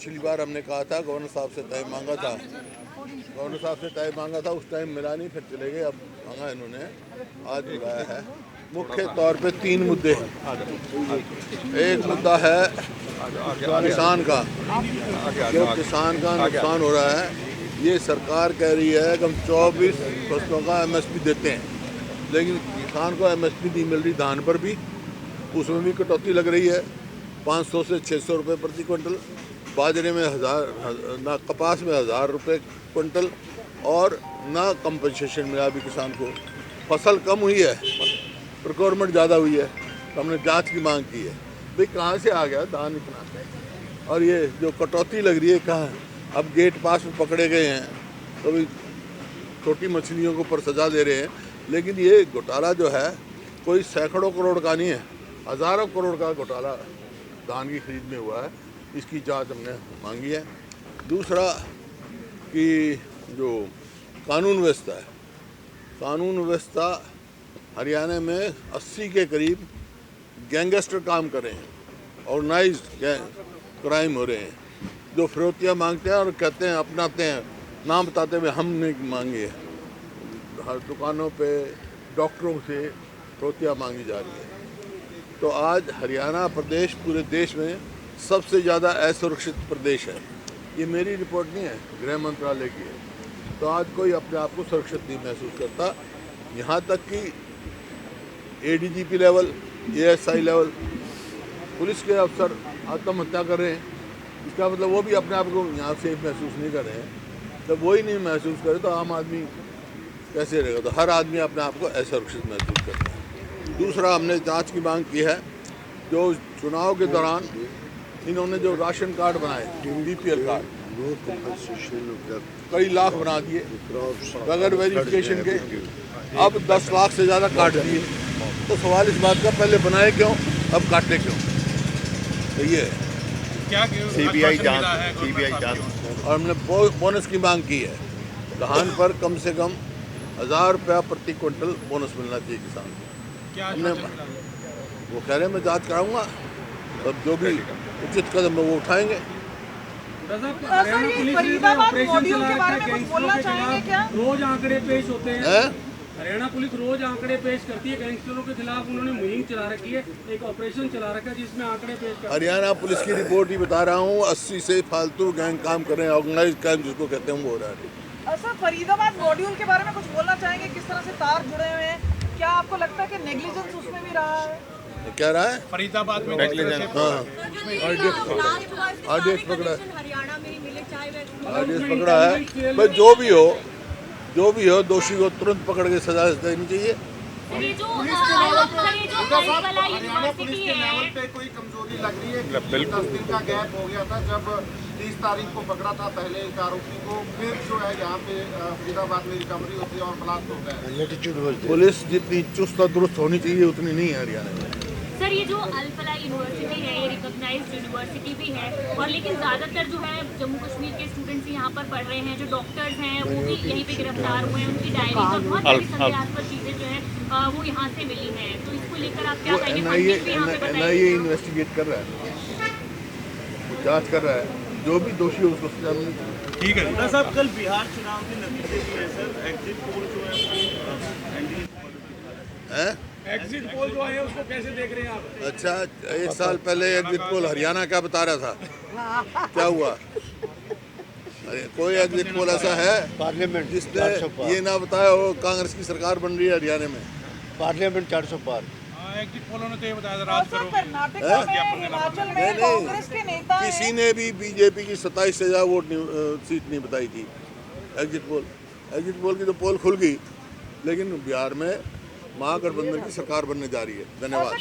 पिछली बार हमने कहा था, गवर्नर साहब से तय मांगा था, उस टाइम मिला नहीं, फिर चले गए। अब मांगा इन्होंने, आज बुलाया है। मुख्य तौर पे 3 मुद्दे हैं। एक मुद्दा है किसान का, जो किसान का नुकसान हो रहा है। ये सरकार कह रही है कि हम 24 फसलों का MSP देते हैं, लेकिन किसान को MSP नहीं मिल रही। धान पर भी, उसमें भी कटौती लग रही है, 500 से 600 रुपये प्रति क्विंटल। बाजरे में ना, कपास में 1000 रुपये क्विंटल, और ना कंपनसेशन मिला अभी किसान को। फसल कम हुई है, प्रोक्योरमेंट ज़्यादा हुई है, तो हमने जांच की मांग की है। भाई कहाँ से आ गया धान इतना, और ये जो कटौती लग रही है कहाँ। अब गेट पास में पकड़े गए हैं तो भी छोटी मछलियों को ऊपर सजा दे रहे हैं, लेकिन ये घोटाला जो है कोई सैकड़ों करोड़ का नहीं है, हज़ारों करोड़ का घोटाला धान की खरीद में हुआ है। इसकी जांच हमने मांगी है। दूसरा कि जो कानून व्यवस्था है, कानून व्यवस्था हरियाणा में 80 के करीब गैंगस्टर काम कर रहे हैं, ऑर्गेनाइज्ड क्राइम हो रहे हैं, जो फिरौतियाँ मांगते हैं और कहते हैं, अपनाते हैं, नाम बताते हुए हमने मांगी है। हर दुकानों पे डॉक्टरों से फिरौतियाँ मांगी जा रही है। तो आज हरियाणा प्रदेश पूरे देश में सबसे ज़्यादा असुरक्षित प्रदेश है। ये मेरी रिपोर्ट नहीं है, गृह मंत्रालय की है। तो आज कोई अपने आप को सुरक्षित नहीं महसूस करता। यहाँ तक कि ADGP level, ASI level, police के अफसर आत्महत्या कर रहे हैं। इसका मतलब वो भी अपने आप को यहाँ सेफ महसूस नहीं कर रहे हैं। जब वही नहीं महसूस करे तो आम आदमी कैसे रहेगा। तो हर आदमी अपने आप को असुरक्षित महसूस करता है। दूसरा, हमने जांच की मांग की है। जो चुनाव के दौरान इन्होंने जो राशन कार्ड बनाए, BPL कार्ड, कई लाख बना दिए बगैर वेरिफिकेशन के। अब 10 लाख से ज़्यादा काट दिए। तो सवाल इस बात का, पहले बनाए क्यों, अब काटे क्यों। तो ये क्या CBI जांच। और हमने बोनस की मांग की है। धान पर कम से कम 1000 रुपया प्रति क्विंटल बोनस मिलना चाहिए किसान को। हमने वो कह रहे हैं, मैं जांच कराऊंगा, तब जो भी उचित कदम है वो उठाएंगे। हरियाणा पुलिस ने ऑपरेशन चला रखा है गैंगस्टरों के खिलाफ, रोज आंकड़े पेश होते हैं। हरियाणा पुलिस रोज आंकड़े पेश करती है गैंगस्टरों के खिलाफ। उन्होंने मुहिम चला रखी है, एक ऑपरेशन चला रखा है जिसमें आंकड़े पेश करते हैं। हरियाणा पुलिस की रिपोर्ट ही बता रहा हूँ, 80 से फालतू गैंग काम कर रहे हैं, ऑर्गेनाइज्ड क्राइम जिसको कहते हैं वो हो रहा है। सर, फरीदाबाद मॉड्यूल के बारे में कुछ बोलना चाहेंगे, किस तरह से तार जुड़े हुए हैं? क्या आपको लगता है कि नेग्लिजेंस उसमें भी रहा है? क्या रहा है फरीदाबाद में? RDX पकड़ा है, RDX पकड़ा है। भाई जो भी हो, दोषी को तुरंत पकड़ के सजा देनी चाहिए। हरियाणा पुलिस के लेवल पे कोई कमजोरी लग रही है? 10 दिन का गैप हो गया था, जब 30 तारीख को पकड़ा था पहले एक आरोपी को, फिर जो है यहाँ पे फरीदाबाद में रिकवरी होती है और ब्लास्ट होता है। पुलिस जितनी चुस्त और दुरुस्त होनी चाहिए उतनी नहीं है हरियाणा में। सर, ये जो अल-फलाह यूनिवर्सिटी है, ये रिकॉग्नाइज्ड यूनिवर्सिटी भी है, और लेकिन ज़्यादातर जो है जम्मू कश्मीर के स्टूडेंट्स यहाँ पर पढ़ रहे हैं। जो डॉक्टर्स हैं वो भी यहीं पे गिरफ्तार हुए हैं। उनकी डायरी पर बहुत सारी संदेहास्पद चीज़ें जो है वो यहाँ से मिली हैं। तो इसको लेकर आप क्या कहेंगे? NIA इन्वेस्टिगेट कर रहा है, जाँच कर रहा है, जो भी दोषी हो उसको सजा मिलनी चाहिए। ठीक है साहब, कल बिहार चुनाव के नतीजे भी है सर, एग्जिट पोल जो है एग्जिट पोल जो है उसको कैसे देख रहे हैं आप? अच्छा, 1 साल पहले एग्जिट पोल हरियाणा क्या बता रहा था, क्या हुआ? अरे कोई एग्जिट पोल ऐसा है पार्लियामेंट जिसने ये ना बताया हो कांग्रेस की सरकार बन रही है हरियाणा में? पार्लियामेंट 400 पार। एग्जिट पोलों ने तो ये बताया था राज करोगे। कर्नाटक में, हिमाचल में कांग्रेस के नेता हैं। किसी ने भी BJP की 27 से ज़्यादा वोट सीट नहीं बताई थी। एग्जिट पोल की तो पोल खुल गई, लेकिन बिहार में महागठबंधन की सरकार बनने जा रही है। धन्यवाद।